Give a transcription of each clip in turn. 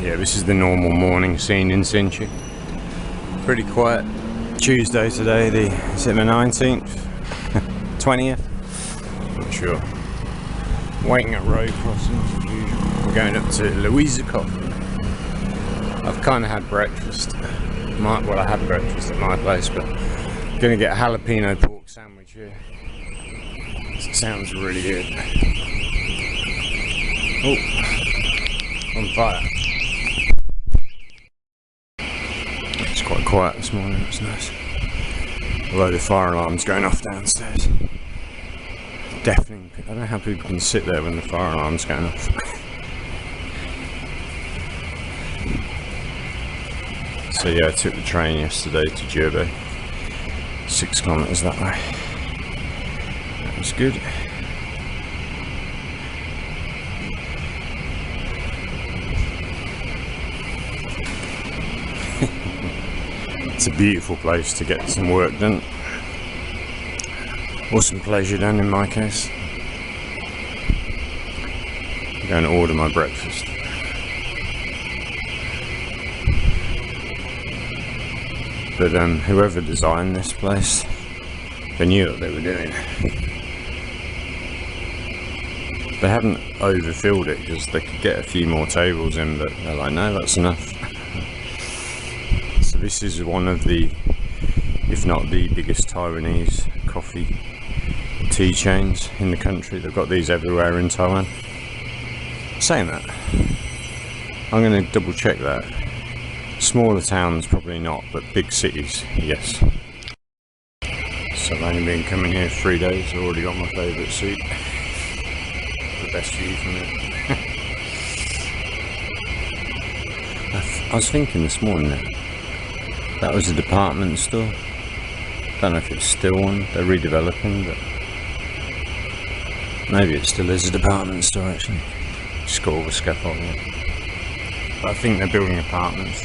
Yeah, this is the normal morning scene in Hsinchu. Pretty quiet. Tuesday today, is it the 19th? 20th? Not sure. Waiting at road crossings as usual. We're going up to Louisa Coffee. I've kind of had breakfast. Well, I had breakfast at my place, but I'm going to get a jalapeno pork sandwich here. It sounds really good. Oh, on fire. It's quite quiet this morning, that's nice. Although the fire alarm's going off downstairs. Deafening. I don't know how people can sit there when the fire alarm's going off. So yeah, I took the train yesterday to Jurbe. 6 kilometers that way. That was good. It's a beautiful place to get some work done. Or some pleasure done in my case. I'm going to order my breakfast. But whoever designed this place, they knew what they were doing. They hadn't overfilled it because they could get a few more tables in, but they're like, no, that's enough. So this is one of the, if not the biggest Taiwanese coffee tea chains in the country. They've got these everywhere in Taiwan. Saying that, I'm going to double check that. Smaller towns probably not, but big cities, yes. So I've only been coming here 3 days. I've already got my favourite seat. The best view from it. I was thinking this morning that was a department store. Don't know if it's still one. They're redeveloping, but maybe it still is a department store actually. Just got all the scaffolding. But I think they're building apartments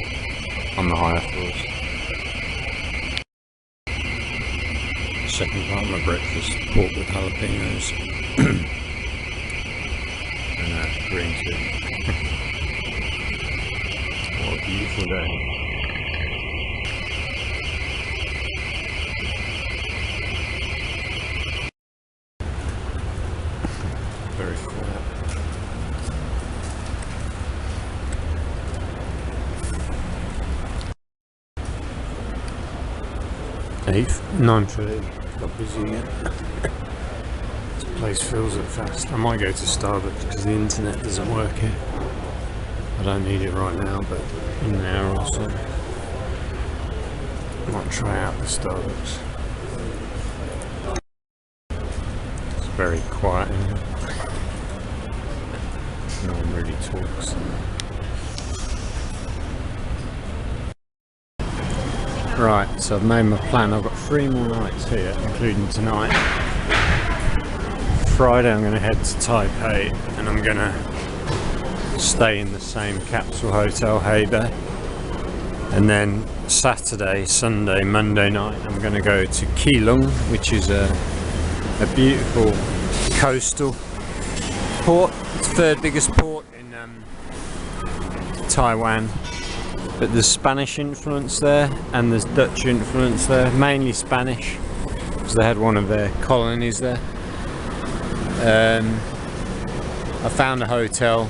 on the higher floors. Second part of my breakfast, pork with jalapenos and green tea. What a beautiful day. Very quiet. Eight, 9:30, got busy again. This place fills up fast. I might go to Starbucks because the internet doesn't work here. I don't need it right now, but in an hour or so. I might try out the Starbucks. It's very quiet in here. No one really talks. Right, so I've made my plan. I've got 3 more nights here, including tonight. Friday I'm going to head to Taipei and I'm going to stay in the same capsule hotel, Hebei. And then Saturday, Sunday, Monday night I'm going to go to Keelung, which is a beautiful coastal port. It's the 3rd biggest port in Taiwan. But there's Spanish influence there and there's Dutch influence there, mainly Spanish because they had one of their colonies there. I found a hotel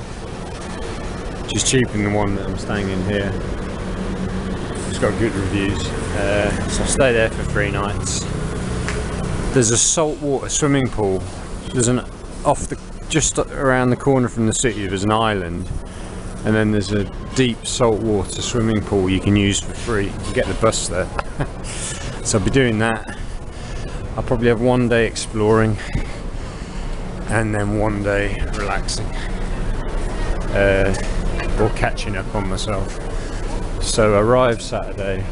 which is cheaper than the one that I'm staying in here. It's got good reviews, so I stayed there for 3 nights. There's a saltwater swimming pool. There's just around the corner from the city there's an island. And then there's a deep saltwater swimming pool you can use for free. You can get the bus there. So I'll be doing that. I'll probably have 1 day exploring and then 1 day relaxing or catching up on myself. So I arrive Saturday.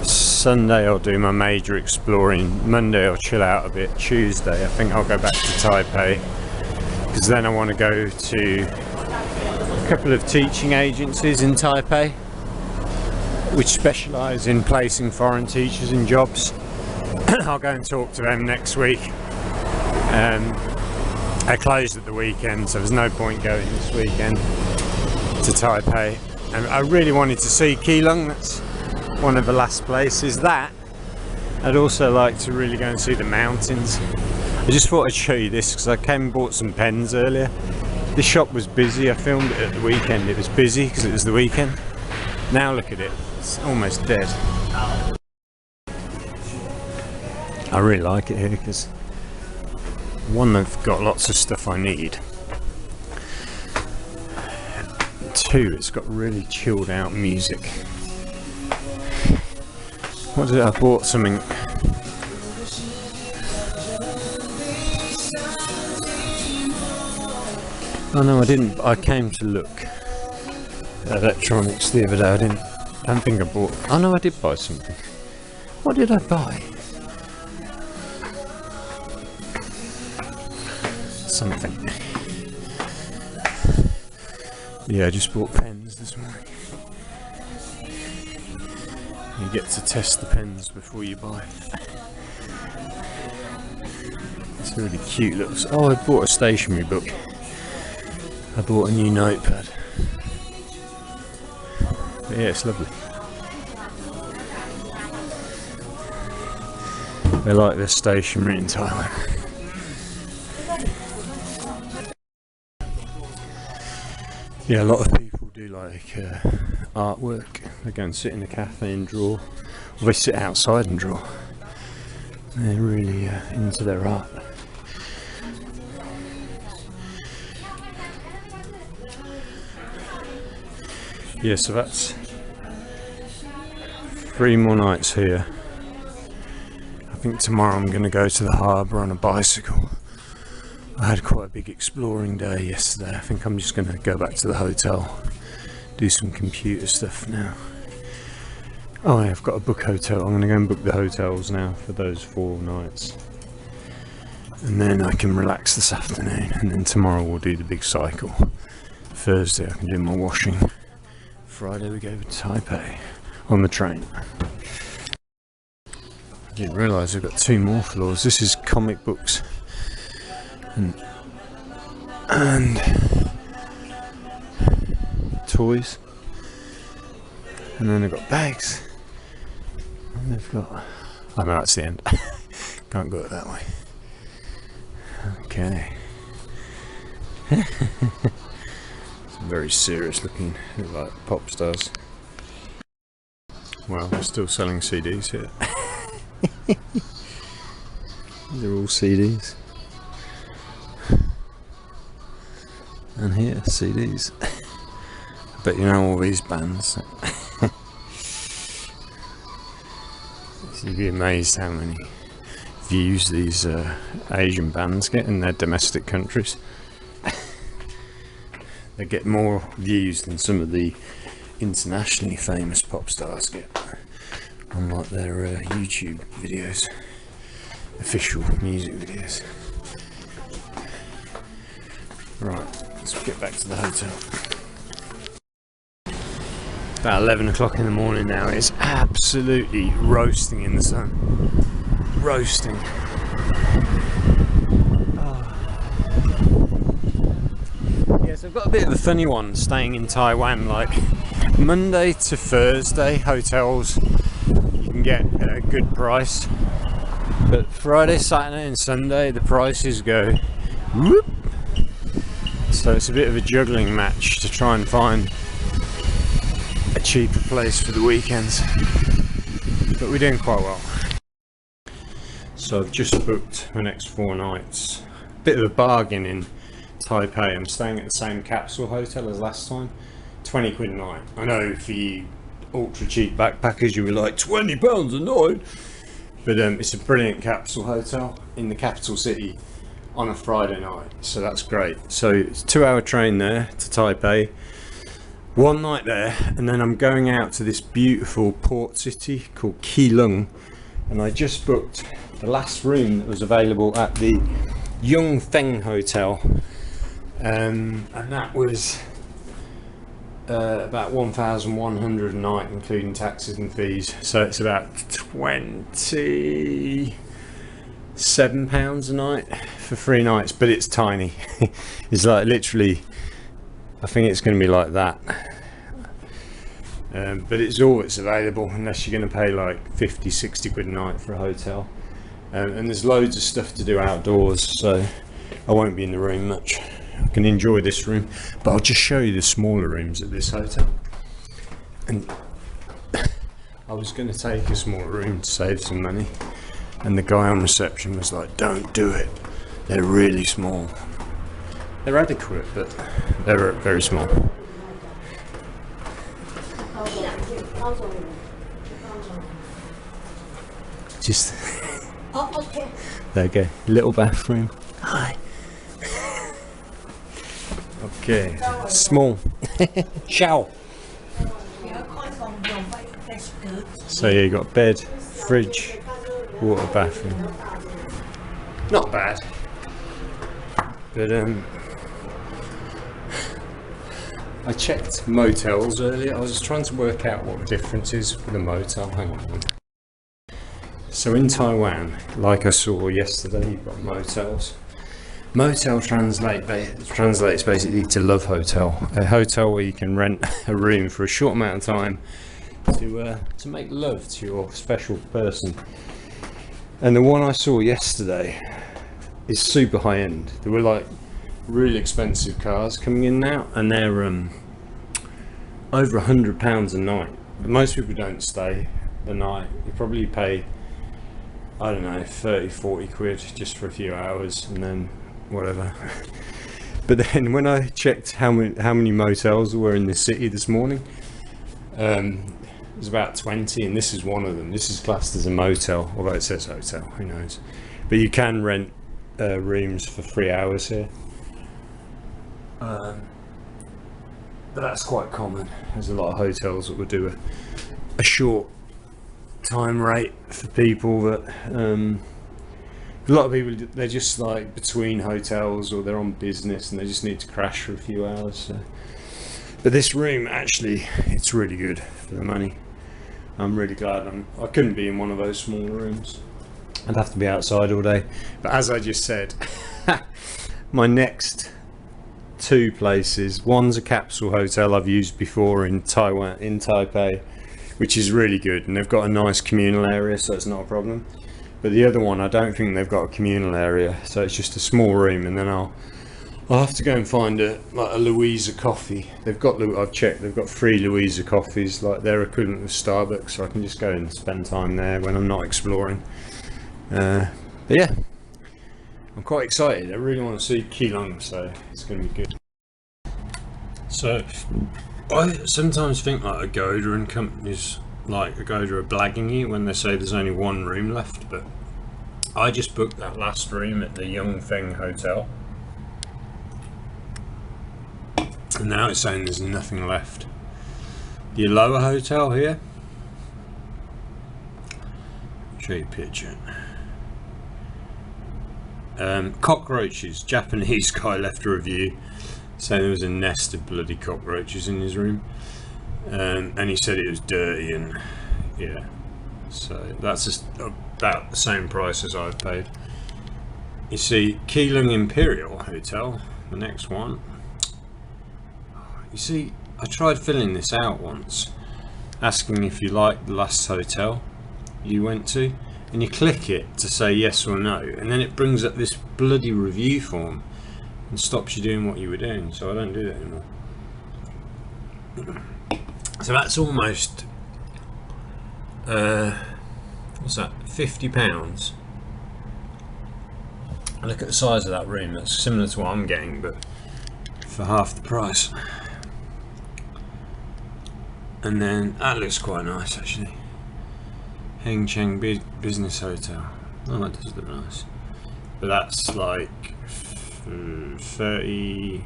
Sunday I'll do my major exploring. Monday I'll chill out a bit. Tuesday I think I'll go back to Taipei because then I want to go to couple of teaching agencies in Taipei which specialise in placing foreign teachers in jobs. I'll go and talk to them next week. They closed at the weekend, so there's no point going this weekend to to Taipei, and I really wanted to see Keelung. That's one of the last places. That I'd also like to really go and see the mountains. I just thought I'd show you this because I came and bought some pens earlier. This shop was busy. I filmed it at the weekend. It was busy because it was the weekend. Now look at it, it's almost dead. I really like it here because one, they've got lots of stuff I need. Two, it's got really chilled out music. What did I bought something? Oh no, I didn't. I came to look at electronics the other day. I don't think I bought. Oh no, I did buy something. What did I buy? Something. Yeah, I just bought pens this morning. You get to test the pens before you buy. It's really cute. Looks. Oh, I bought a stationery book. I bought a new notepad. But yeah, it's lovely. They like their stationery in Taiwan. Yeah, a lot of people do like artwork. They go and sit in a cafe and draw, or they sit outside and draw. They're really into their art. Yeah, so that's 3 more nights here. I think tomorrow I'm going to go to the harbour on a bicycle. I had quite a big exploring day yesterday. I think I'm just going to go back to the hotel, do some computer stuff now. Oh yeah, I've got to book hotel. I'm going to go and book the hotels now for those 4 nights. And then I can relax this afternoon, and then tomorrow we'll do the big cycle. Thursday I can do my washing. Friday we go to Taipei on the train. I didn't realise I've got 2 more floors. This is comic books and toys, and then they've got bags, and they've got, oh no, that's the end. Can't go that way. Okay. Some very serious looking, like pop stars. Well, they're still selling CDs here. They're all CDs. And here, CDs. I bet you know all these bands. You'd be amazed how many views these Asian bands get in their domestic countries. They get more views than some of the internationally famous pop stars get on like their YouTube videos, official music videos. Right, let's get back to the hotel. About 11 o'clock in the morning now. It's absolutely roasting in the sun. Roasting. Yes, I've got a bit of a funny one staying in Taiwan. Like Monday to Thursday hotels you can get at a good price, but Friday, Saturday and Sunday the prices go whoop. So it's a bit of a juggling match to try and find a cheaper place for the weekends, but we're doing quite well. So I've just booked the next 4 nights. Bit of a bargain in Taipei. I'm staying at the same capsule hotel as last time. 20 quid a night. I know for you ultra cheap backpackers you were like £20 a night, but it's a brilliant capsule hotel in the capital city on a Friday night, so that's great. So it's a 2-hour train there to Taipei, 1 night there, and then I'm going out to this beautiful port city called Keelung, and I just booked the last room that was available at the Yongfeng Hotel, and that was about 1,100 a night including taxes and fees, so it's about £27 a night for 3 nights, but it's tiny. It's like literally I think it's going to be like that. But it's always available unless you're going to pay like 50-60 quid a night for a hotel. And there's loads of stuff to do outdoors, so I won't be in the room much. I can enjoy this room, but I'll just show you the smaller rooms at this hotel. And I was going to take a smaller room to save some money, and the guy on reception was like, don't do it, they're really small. They're adequate, but they're very small. Just there you go, little bathroom. Hi. Okay, small. Ciao. So yeah, you got bed, fridge, water, bathroom. Not bad, but I checked motels earlier. I was trying to work out what the difference is with a motel. Hang on. So in Taiwan, like I saw yesterday, you've got motels. Motel translates basically to love hotel. A hotel where you can rent a room for a short amount of time to make love to your special person. And the one I saw yesterday is super high end. There were like really expensive cars coming in now, and they're over £100 a night. But most people don't stay the night. You probably pay, I don't know, 30-40 quid just for a few hours, and then whatever. But then when I checked how many motels there were in the city this morning, there's about 20, and this is one of them. This is classed as a motel, although it says hotel, who knows. But you can rent rooms for 3 hours here. But that's quite common. There's a lot of hotels that would do a short time rate for people that a lot of people, they're just like between hotels, or they're on business and they just need to crash for a few hours. So. But this room, actually, it's really good for the money. I'm really glad I couldn't be in one of those smaller rooms. I'd have to be outside all day. But as I just said, my next two places, one's a capsule hotel I've used before in Taiwan, in Taipei, which is really good, and they've got a nice communal area, so it's not a problem. But the other one, I don't think they've got a communal area, so it's just a small room. And then I'll have to go and find a Louisa Coffee. I've checked, they've got 3 Louisa Coffees, like their equivalent of Starbucks, so I can just go and spend time there when I'm not exploring. But yeah, I'm quite excited. I really want to see Keelung, so it's going to be good. So I sometimes think like Agoda and companies like Agoda are blagging you when they say there's only one room left, but I just booked that last room at the Yongfeng Hotel, and now it's saying there's nothing left. The Aloha Hotel here, show you a picture. Cockroaches. Japanese guy left a review saying there was a nest of bloody cockroaches in his room, and he said it was dirty, and yeah, so that's just about the same price as I've paid. You see, Keelung Imperial Hotel, the next one. You see, I tried filling this out once, asking if you liked the last hotel you went to, and you click it to say yes or no, and then it brings up this bloody review form and stops you doing what you were doing, so I don't do that anymore. So that's almost what's that, £50. Look at the size of that room. That's similar to what I'm getting, but for half the price. And then that looks quite nice actually. Hsinchu Business Hotel. Oh, that does look nice. But that's like 30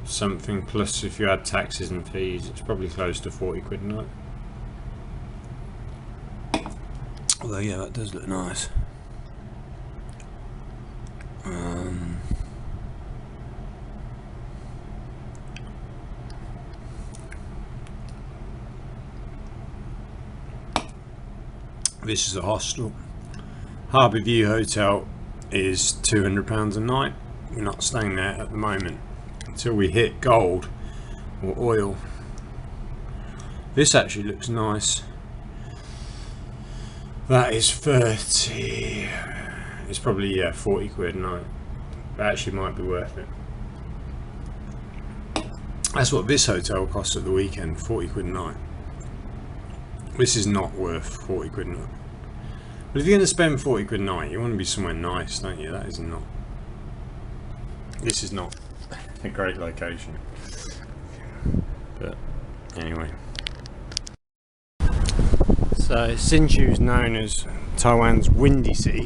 something, plus if you add taxes and fees, it's probably close to 40 quid a night. Although yeah, that does look nice. This is a hostel. Harbour View Hotel is £200 a night. We're not staying there at the moment. until we hit gold or oil. This actually looks nice. That is 30. It's probably, yeah, 40 quid a night. That actually might be worth it. That's what this hotel costs at the weekend, 40 quid a night. This is not worth 40 quid a night. But if you're going to spend 40 quid a night, you want to be somewhere nice, don't you? That is not. This is not a great location. But anyway. So Hsinchu is known as Taiwan's windy city.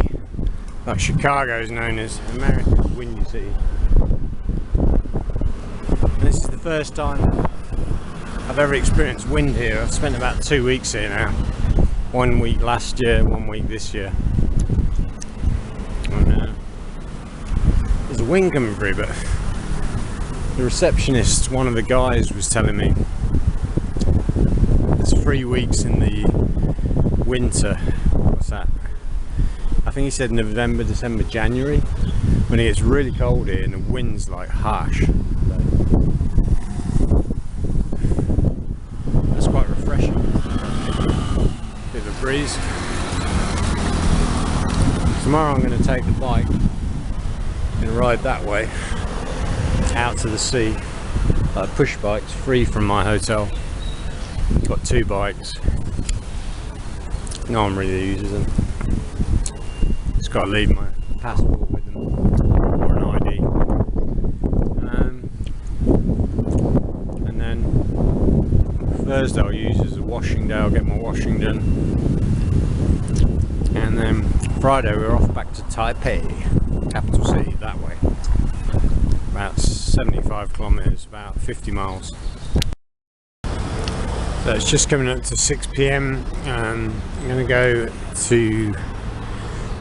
Like Chicago is known as America's windy city. And this is the first time I've ever experienced wind here. I've spent about 2 weeks here now. 1 week last year, 1 week this year. And, there's a wind coming through, but the receptionist, one of the guys, was telling me there's 3 weeks in the winter. What's that? I think he said November, December, January, when it gets really cold here and the wind's like harsh. That's quite refreshing. Bit of a breeze. Tomorrow I'm going to take the bike and ride that way out to the sea. Like push bikes, free from my hotel. Got 2 bikes. No one really uses them. Just got to leave my passport with them or an ID. And then Thursday I'll use as a washing day. I'll get my washing done. And then Friday we're off back to Taipei, capital city, that way. About 75 kilometers, about 50 miles. So it's just coming up to 6 PM. I'm going to go to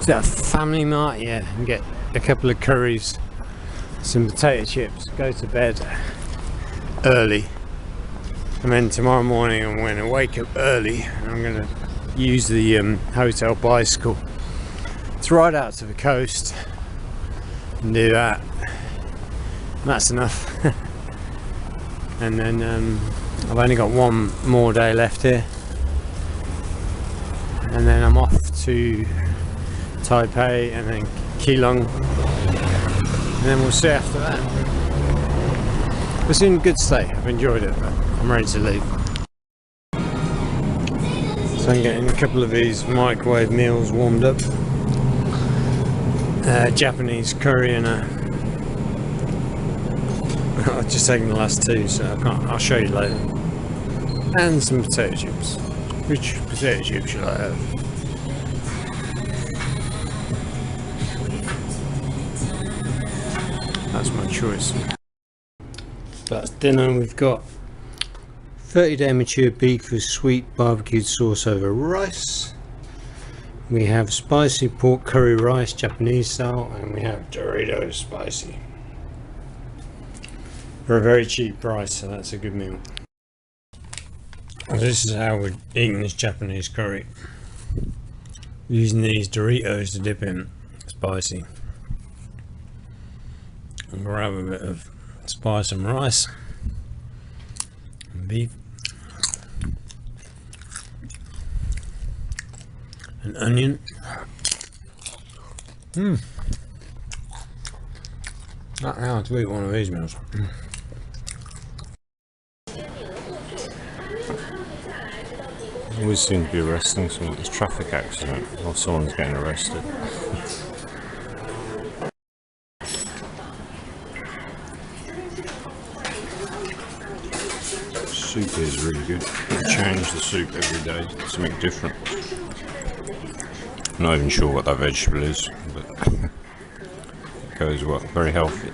that Family Mart, yeah, and get a couple of curries, some potato chips, go to bed early, and then tomorrow morning I'm going to wake up early and I'm going to use the hotel bicycle to ride out to the coast and do that. That's enough. And then I've only got 1 more day left here, and then I'm off to Taipei and then Keelung, and then we'll see after that. It's in good state. I've enjoyed it, but I'm ready to leave. So I'm getting a couple of these microwave meals warmed up. Japanese curry and I've just taken the last 2, so I'll show you later. And some potato chips. Which potato chips should I have? That's my choice. That's dinner. We've got 30-day mature beef with sweet barbecued sauce over rice. We have spicy pork curry rice, Japanese style, and we have Doritos spicy. For a very cheap price, so that's a good meal. This is how we're eating this Japanese curry. Using these Doritos to dip in. Spicy. And we'll have a bit of spice and rice. And beef. And onion. Not how to eat one of these meals. Always seem to be arresting someone. There's a traffic accident or someone's getting arrested. Soup here is really good. You change the soup every day, something different. I'm not even sure what that vegetable is, but it goes well. Very healthy.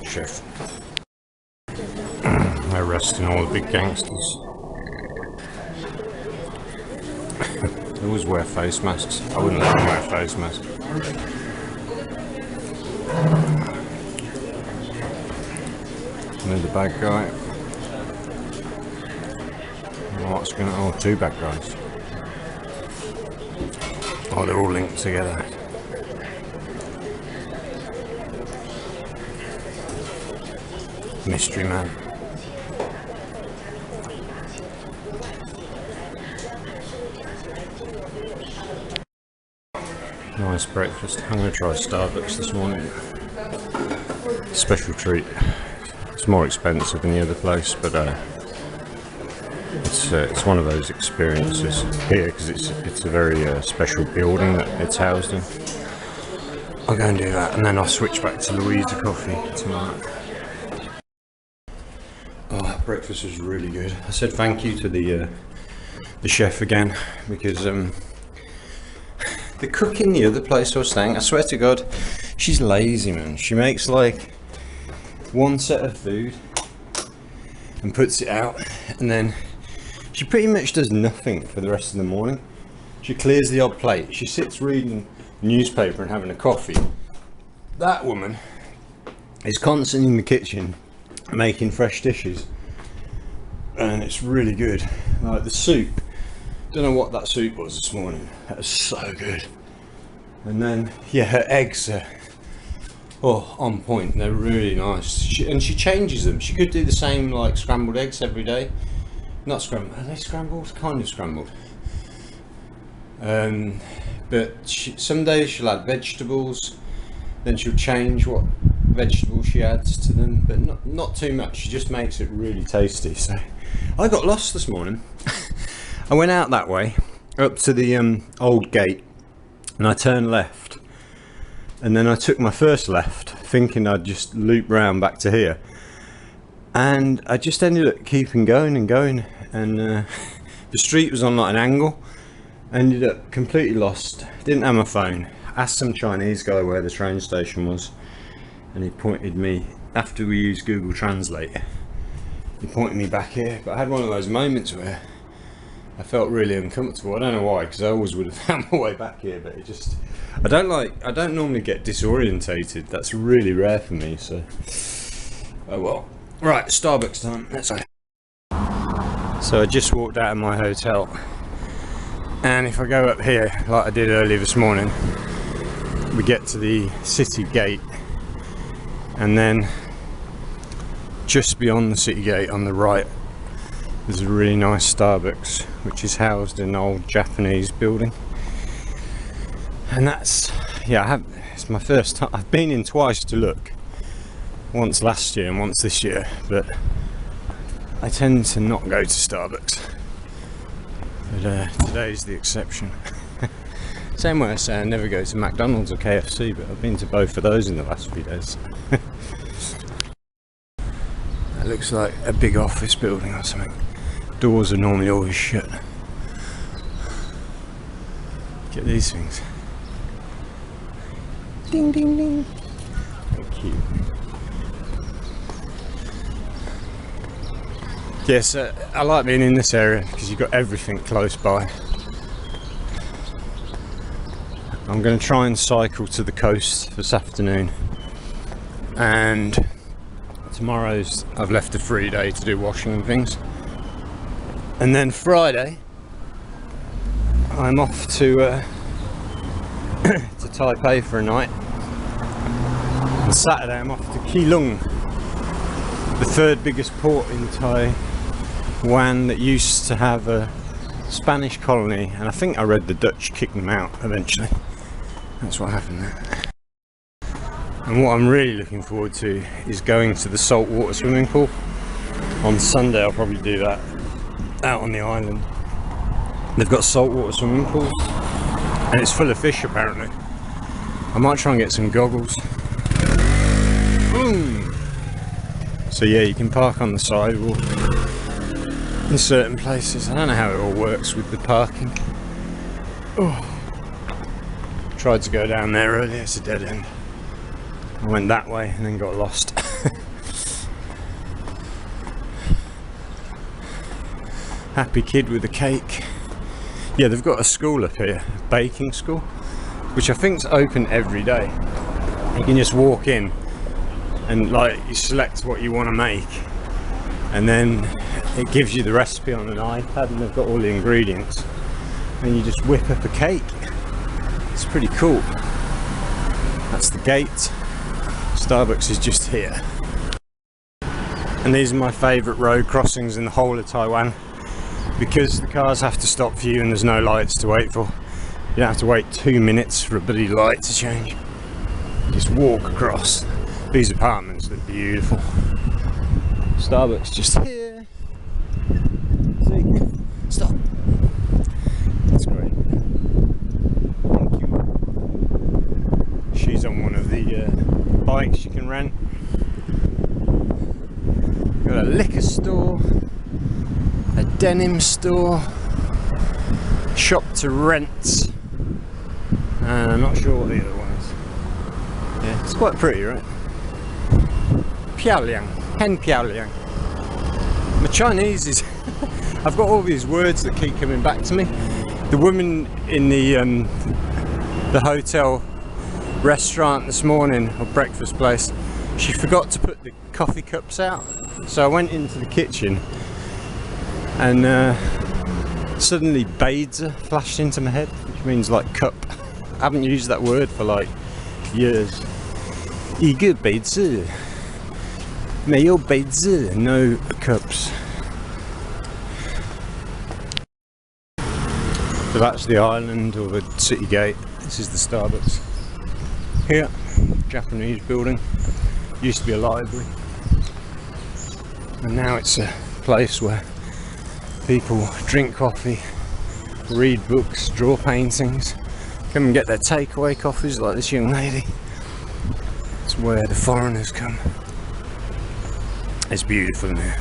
Chef. Arresting all the big gangsters. They always wear face masks. I wouldn't let them wear a face mask. And then the bad guy. What's going on? Oh, 2 bad guys. Oh, they're all linked together. Mystery man. Nice breakfast. I'm going to try Starbucks this morning. Special treat. It's more expensive than the other place, but it's one of those experiences here because it's a very special building that it's housed in. I'll go and do that, and then I'll switch back to Louisa Coffee tonight. Oh, breakfast was really good. I said thank you to the chef again because the cook in the other place I was staying, I swear to God, she's lazy, man. She makes like one set of food and puts it out, and then she pretty much does nothing for the rest of the morning. She clears the odd plate. She sits reading newspaper and having a coffee. That woman is constantly in the kitchen making fresh dishes, and it's really good. Like the soup, don't know what that soup was this morning. That was so good. And then yeah, her eggs are on point. They're really nice. And she changes them. She could do the same like scrambled eggs every day. Not scrambled. Are they scrambled? Kind of scrambled. But some days she'll add vegetables, then she'll change what vegetables she adds to them, but not too much. She just makes it really tasty. So I got lost this morning. I went out that way up to the old gate, and I turned left, and then I took my first left thinking I'd just loop round back to here, and I just ended up keeping going and going, and the street was on like an angle. Ended up completely lost, didn't have my phone. Asked some Chinese guy where the train station was, and he pointed me, after we used Google Translate, he pointed me back here. But I had one of those moments where I felt really uncomfortable. I don't know why, because I always would have found my way back here, but it just, I don't normally get disorientated. That's really rare for me, so oh well. Right, Starbucks time, let's go. So I just walked out of my hotel, and if I go up here like I did earlier this morning, we get to the city gate, and then just beyond the city gate on the right there's a really nice Starbucks which is housed in an old Japanese building. And that's, yeah, it's my first time. I've been in twice to look, once last year and once this year, but I tend to not go to Starbucks. But today's the exception. Same way I say I never go to McDonald's or KFC, but I've been to both of those in the last few days. That looks like a big office building or something. Doors are normally always shut. Get these things. Ding ding ding. How cute. Yes, I like being in this area because you've got everything close by. I'm going to try and cycle to the coast this afternoon, and tomorrow's I've left a free day to do washing and things, and then Friday I'm off to to Taipei for a night, and Saturday I'm off to Keelung, the third biggest port in Taiwan that used to have a Spanish colony, and I think I read the Dutch kicked them out eventually. That's what happened there. And what I'm really looking forward to is going to the saltwater swimming pool. On Sunday I'll probably do that out on the island. They've got saltwater swimming pools and it's full of fish apparently. I might try and get some goggles. Boom! So yeah, you can park on the sidewalk in certain places. I don't know how it all works with the parking. Oh. Tried to go down there earlier, it's a dead end. I went that way and then got lost. Happy kid with a cake. Yeah, they've got a school up here, a baking school, which I think's open every day. You can just walk in and like you select what you want to make, and then it gives you the recipe on an iPad, and they've got all the ingredients, and you just whip up a cake. It's pretty cool. That's the gate. Starbucks is just here. And these are my favourite road crossings in the whole of Taiwan, because the cars have to stop for you and there's no lights to wait for. You don't have to wait 2 minutes for a bloody light to change. Just walk across. These apartments look beautiful. Starbucks just here. See? Stop. That's great. Thank you. She's on one of the bikes you can rent. Got a liquor store, a denim store, shop to rent. I'm not sure what the other one is. Yeah, it's quite pretty, right? 漂亮, 很漂亮. My Chinese is I've got all these words that keep coming back to me. The woman in the hotel restaurant this morning, or breakfast place, she forgot to put the coffee cups out. So I went into the kitchen and suddenly Beizi flashed into my head, which means like cup. I haven't used that word for like years. 一个杯子，没有杯子, no cups. So that's the island or the city gate. This is the Starbucks. Here, Japanese building. Used to be a library. And now it's a place where people drink coffee, read books, draw paintings, come and get their takeaway coffees like this young lady. It's where the foreigners come. It's beautiful in here.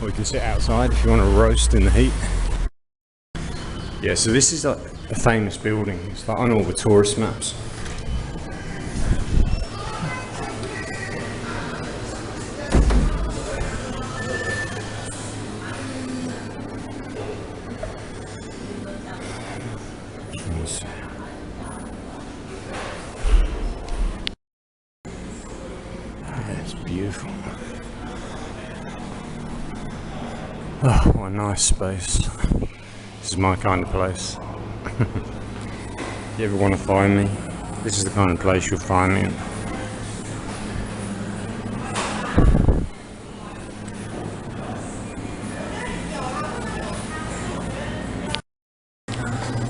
Or you can sit outside if you want to roast in the heat. Yeah, so this is like a famous building. It's like on all the tourist maps. It's beautiful. Oh, what a nice space. This is my kind of place. If you ever want to find me, this is the kind of place you'll find me in.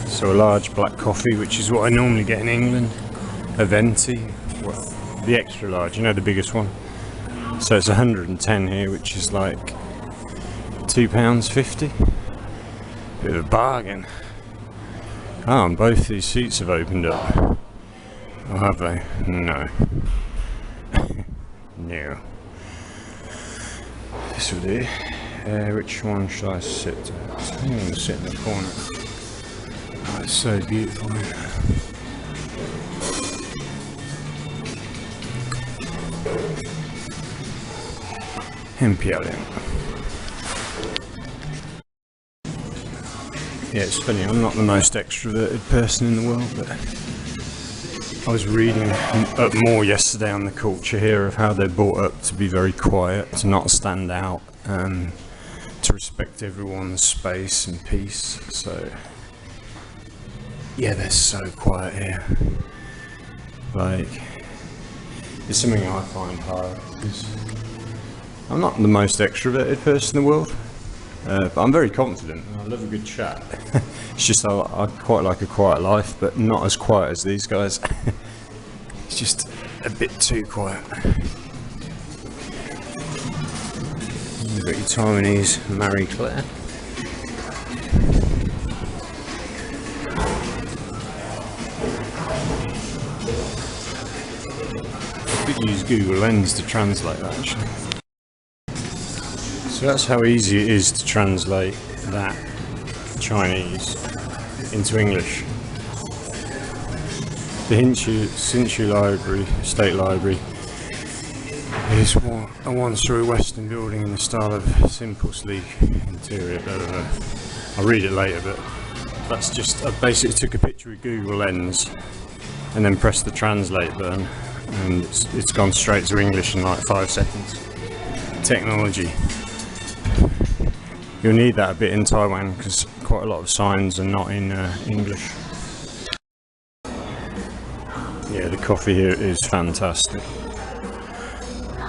So a large black coffee, which is what I normally get in England. A venti, well, the extra large, you know, the biggest one. So it's 110 here, which is like £2.50. Bit of a bargain. Oh, and both these seats have opened up. Or have they? No. No. This will do. Which one should I sit at? I think I'm going to sit in the corner. Oh, it's so beautiful. Imperial. Yeah, it's funny, I'm not the most extroverted person in the world, but I was reading up more yesterday on the culture here of how they're brought up to be very quiet, to not stand out, to respect everyone's space and peace. So yeah, they're so quiet here. Like, it's something I find hard because I'm not the most extroverted person in the world. But I'm very confident and I love a good chat. It's just I quite like a quiet life, but not as quiet as these guys. It's just a bit too quiet. You've got your Taiwanese Marie Claire. I could use Google Lens to translate that actually. So that's how easy it is to translate that Chinese into English. The Hsinchu Library, State Library, is a one-storey western building in the style of simple, sleek interior. Blah, blah, blah. I'll read it later, but that's just, I basically took a picture with Google Lens and then pressed the translate button and it's gone straight to English in like 5 seconds. Technology. You'll need that a bit in Taiwan because quite a lot of signs are not in English. Yeah, the coffee here is fantastic.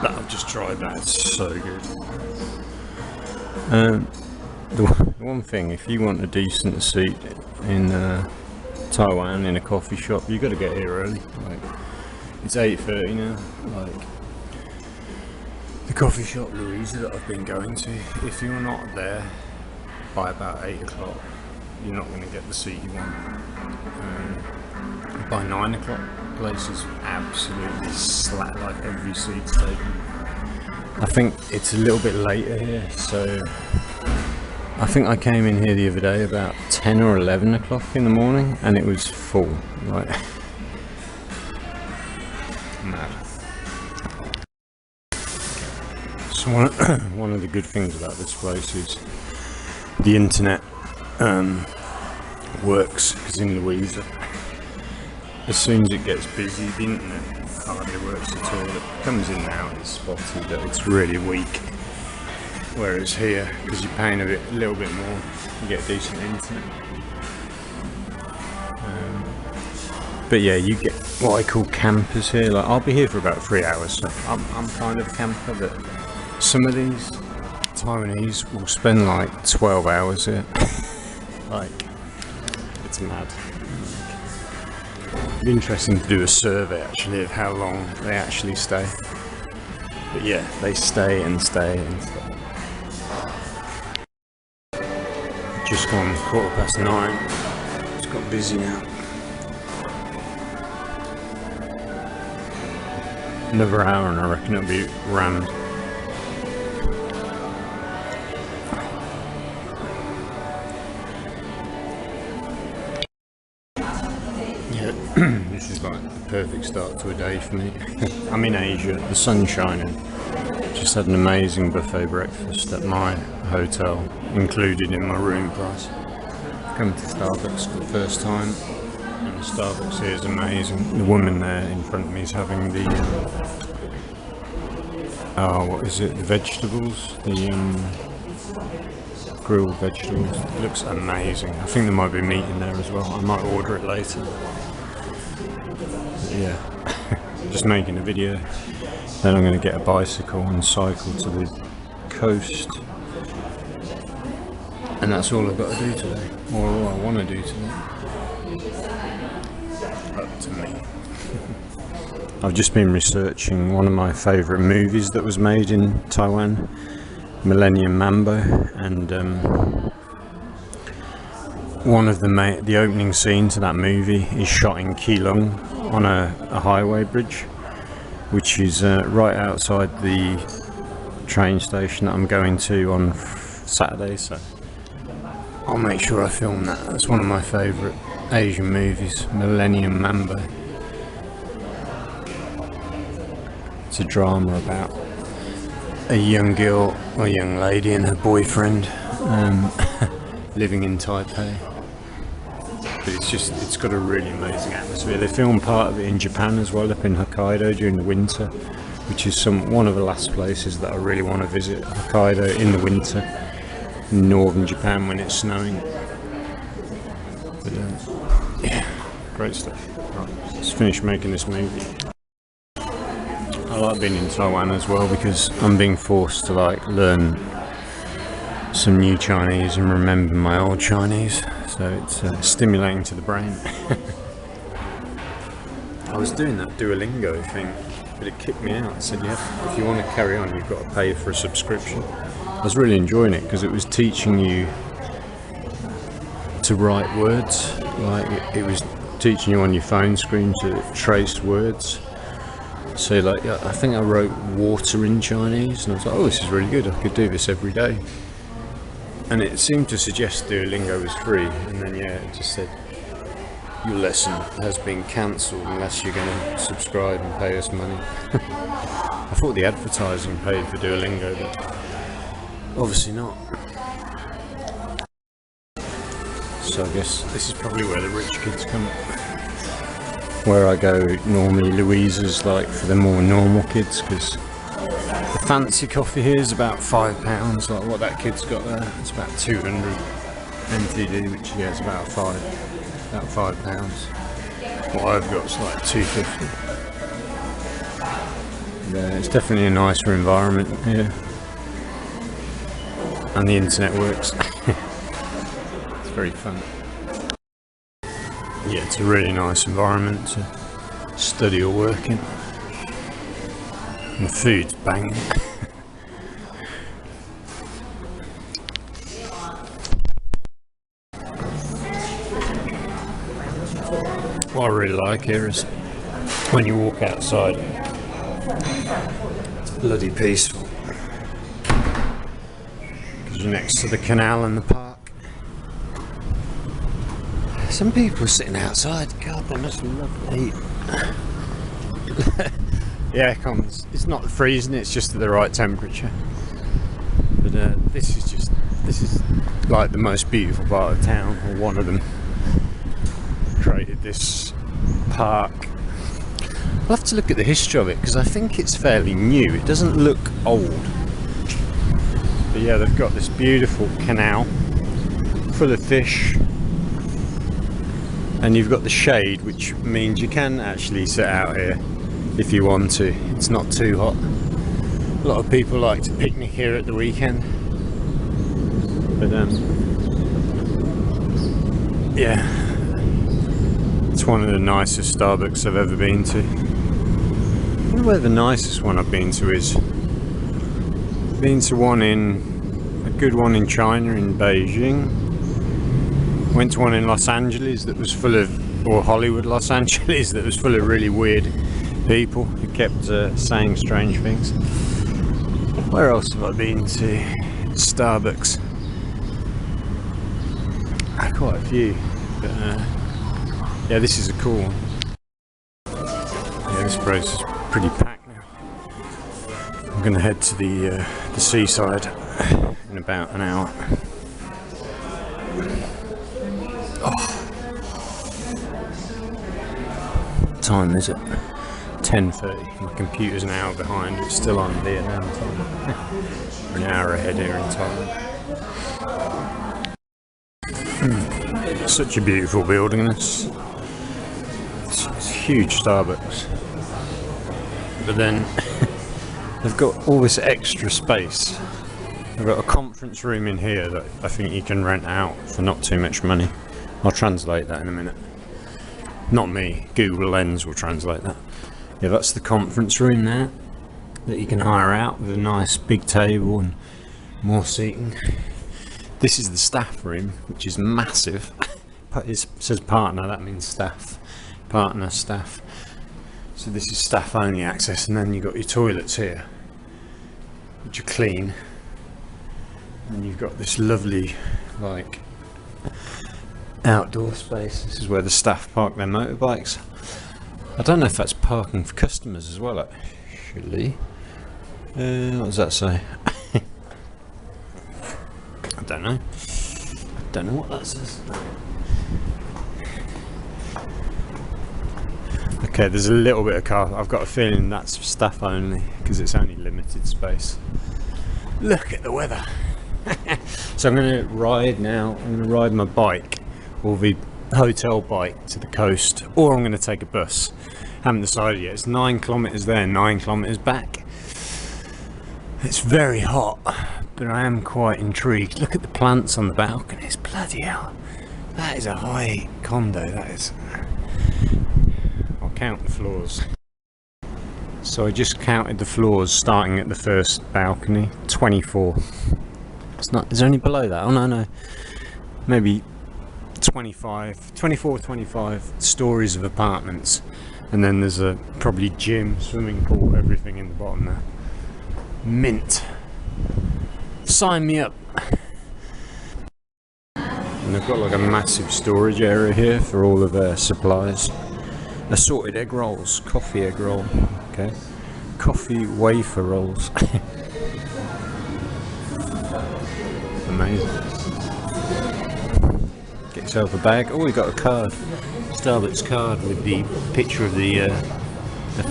that I've just tried that. It's so good. The one thing, if you want a decent seat in Taiwan in a coffee shop, you got to get here early. Like, it's 8:30 now. Like, the coffee shop Louisa that I've been going to, if you're not there by about 8 o'clock, you're not going to get the seat you want. By 9 o'clock, the place is absolutely slack, like every seat's taken. I think it's a little bit later here, so I think I came in here the other day about 10 or 11 o'clock in the morning and it was full. Like, mad. So one of the good things about this place is the internet works, because in Louisa, as soon as it gets busy, the internet hardly works at all. It comes in now, it's spotty, but it's really weak. Whereas here, because you're paying a little bit more, you get decent internet. But yeah, you get what I call campers here. Like, I'll be here for about 3 hours, so I'm kind of a camper, but some of these Taiwanese will spend like 12 hours here. Like, it's mad. It'd be interesting to do a survey actually of how long they actually stay. But yeah, they stay and stay and stay. Just gone 9:15. It's got busy now. Another hour and I reckon it'll be rammed. Yeah, this is like the perfect start to a day for me. I'm in Asia, the sun's shining. Just had an amazing buffet breakfast at my hotel, included in my room price. I've come to Starbucks for the first time, and the Starbucks here is amazing. The woman there in front of me is having the what is it? The vegetables, the grilled vegetables. It looks amazing. I think there might be meat in there as well. I might order it later. But yeah, just making a video. Then I'm going to get a bicycle and cycle to the coast. And that's all I've got to do today. Or all I want to do today. Up to me. I've just been researching one of my favourite movies that was made in Taiwan, Millennium Mambo, and one of the opening scene to that movie is shot in Keelung on a highway bridge, which is right outside the train station that I'm going to on Saturday, so I'll make sure I film that. That's one of my favourite Asian movies, Millennium Mambo. It's a drama about a young girl or young lady and her boyfriend living in Taipei. But it's got a really amazing atmosphere. They filmed part of it in Japan as well, up in Hokkaido during the winter, which is one of the last places that I really want to visit. Hokkaido in the winter, in northern Japan when it's snowing. But yeah, great stuff. Right, let's finish making this movie. I like being in Taiwan as well because I'm being forced to like learn some new Chinese and remember my old Chinese, so it's stimulating to the brain. I was doing that Duolingo thing, but it kicked me out. It said if you want to carry on, you've got to pay for a subscription. I was really enjoying it because it was teaching you to write words, like it was teaching you on your phone screen to trace words. So like, I think I wrote water in Chinese and I was like, oh, this is really good, I could do this every day. And it seemed to suggest Duolingo was free, and then yeah, it just said your lesson has been cancelled unless you're going to subscribe and pay us money. I thought the advertising paid for Duolingo, but obviously not. So I guess this is probably where the rich kids come. Where I go normally, Louisa's like for the more normal kids, because the fancy coffee here is about £5, like what that kid's got there. It's about 200 NTD, which yeah, is about £5. What I've got is like 250. It's definitely a nicer environment here, and the internet works. It's very fun. Yeah, it's a really nice environment to study or work in, and the food's banging. What I really like here is when you walk outside, it's bloody peaceful because you're next to the canal and the park. Some people are sitting outside. God, they must love the heat. Yeah, it's not freezing, it's just at the right temperature. But this is like the most beautiful part of town, or one of them. Created this park. I'll have to look at the history of it because I think it's fairly new. It doesn't look old. But yeah, they've got this beautiful canal full of fish, and you've got the shade, which means you can actually sit out here if you want to. It's not too hot. A lot of people like to picnic here at the weekend. But yeah, it's one of the nicest Starbucks I've ever been to. I wonder where the nicest one I've been to is. Been to a good one in China, in Beijing. Went to one in Los Angeles that was full of, or Hollywood, Los Angeles, that was full of really weird people who kept saying strange things. Where else have I been to? Starbucks. Quite a few, but yeah, this is a cool one. Yeah, this place is pretty packed now. I'm going to head to the seaside in about an hour. Oh. What time is it? 10:30. My computer's an hour behind. It's still on Vietnam time. We're an hour ahead here in Taiwan. Such a beautiful building, this. It's a huge Starbucks. But then they've got all this extra space. They've got a conference room in here that I think you can rent out for not too much money. I'll translate that in a minute. Not me, Google Lens will translate that. Yeah, that's the conference room there that you can hire out with a nice big table and more seating. This is the staff room, which is massive. It says partner, that means staff. Partner, staff. So this is staff only access, and then you've got your toilets here, which are clean. And you've got this lovely, like, outdoor space. This is where the staff park their motorbikes. I don't know if that's parking for customers as well, actually. What does that say? I don't know. Don't know what that says. Okay, there's a little bit of car. I've got a feeling that's for staff only because it's only limited space. Look at the weather. So I'm going to ride now. I'm going to ride my bike, or the hotel bike, to the coast, or I'm going to take a bus. Haven't decided yet. It's 9 kilometers there, 9 kilometers back. It's very hot, but I am quite intrigued. Look at the plants on the balconies. Bloody hell. That is a high condo, that is. I'll count the floors. So I just counted the floors starting at the first balcony. 24. It's not, is there any below that? Oh no. Maybe 24, 25 stories of apartments. And then there's a probably gym, swimming pool, everything in the bottom there. Mint. Sign me up. And they've got like a massive storage area here for all of their supplies. Assorted egg rolls, coffee egg roll, okay. Coffee wafer rolls. Amazing. Get yourself a bag. Oh, we got a card. Starbucks card with the picture of the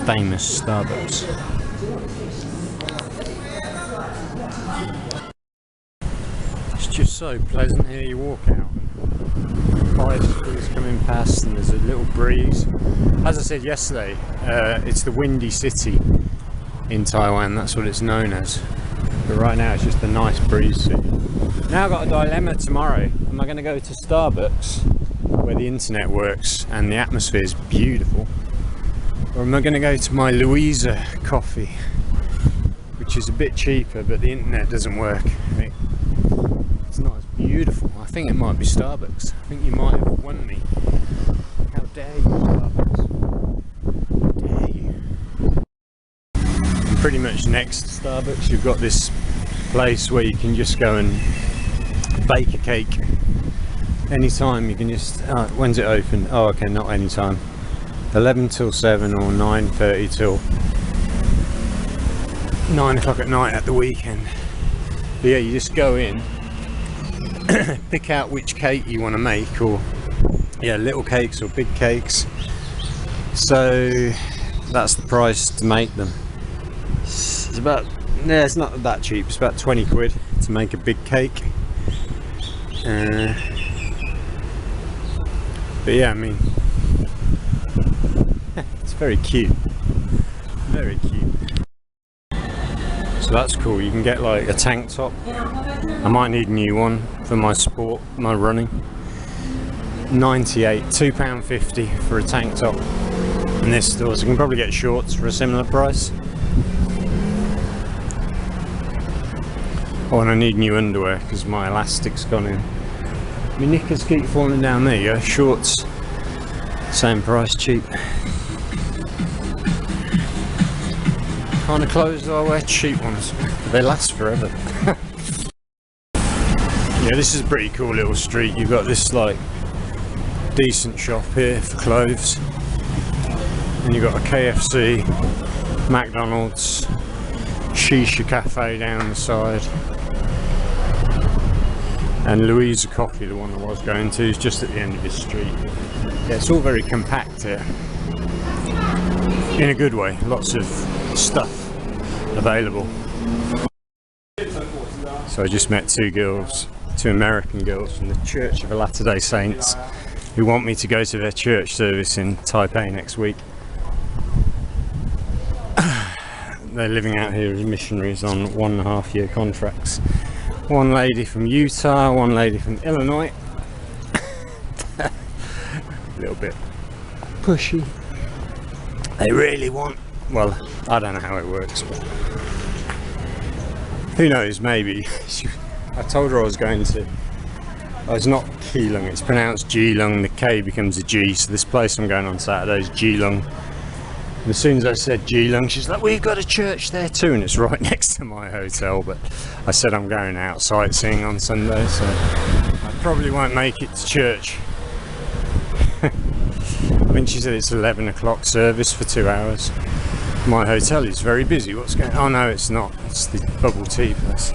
famous Starbucks. It's just so pleasant here. You walk out, bicycles coming past, and there's a little breeze. As I said yesterday, it's the windy city in Taiwan, that's what it's known as. But right now it's just a nice breeze. Now I've got a dilemma tomorrow. Am I going to go to Starbucks where the internet works and the atmosphere is beautiful, or am I going to go to my Louisa Coffee, which is a bit cheaper but the internet doesn't work? It's not as beautiful. I think it might be Starbucks. I think you might have won me. How dare you, Starbucks? How dare you? And pretty much next to Starbucks you've got this place where you can just go and bake a cake anytime. You can just when's it open? Oh, okay, not anytime. 11 till 7 or 9:30 till 9 o'clock at night at the weekend. But yeah, you just go in, pick out which cake you want to make, or yeah, little cakes or big cakes. So that's the price to make them. It's about, no, it's not that cheap. It's about 20 quid to make a big cake. But yeah, I mean, it's very cute. Very cute. So that's cool. You can get like a tank top. I might need a new one for my sport, my running. 98, £2.50 for a tank top in this store. So you can probably get shorts for a similar price. Oh, and I need new underwear because my elastic's gone in. My knickers keep falling down. There you go. Shorts, same price, cheap. Kind of clothes I wear, cheap ones. They last forever. Yeah, this is a pretty cool little street. You've got this like decent shop here for clothes, and you've got a KFC, McDonald's, Shisha cafe down the side, and Louisa Coffee, the one I was going to, is just at the end of this street. Yeah, it's all very compact here, in a good way. Lots of stuff available. So I just met two American girls from the Church of the Latter-day Saints, who want me to go to their church service in Taipei next week. They're living out here as missionaries on 1.5 year contracts. One lady from Utah, one lady from Illinois. A little bit pushy. They really want, well, I don't know how it works, but who knows, maybe. I told her I was going to, oh, it's not Keelung, it's pronounced Geelong, the K becomes a G, so this place I'm going on Saturday is Geelong. And as soon as I said Geelong, she's like, we've got a church there too, and it's right next to my hotel. But I said I'm going out sightseeing on Sunday, so I probably won't make it to church. I think she said it's 11 o'clock service for 2 hours. My hotel is very busy. What's going on? Oh no, it's not. It's the bubble tea place.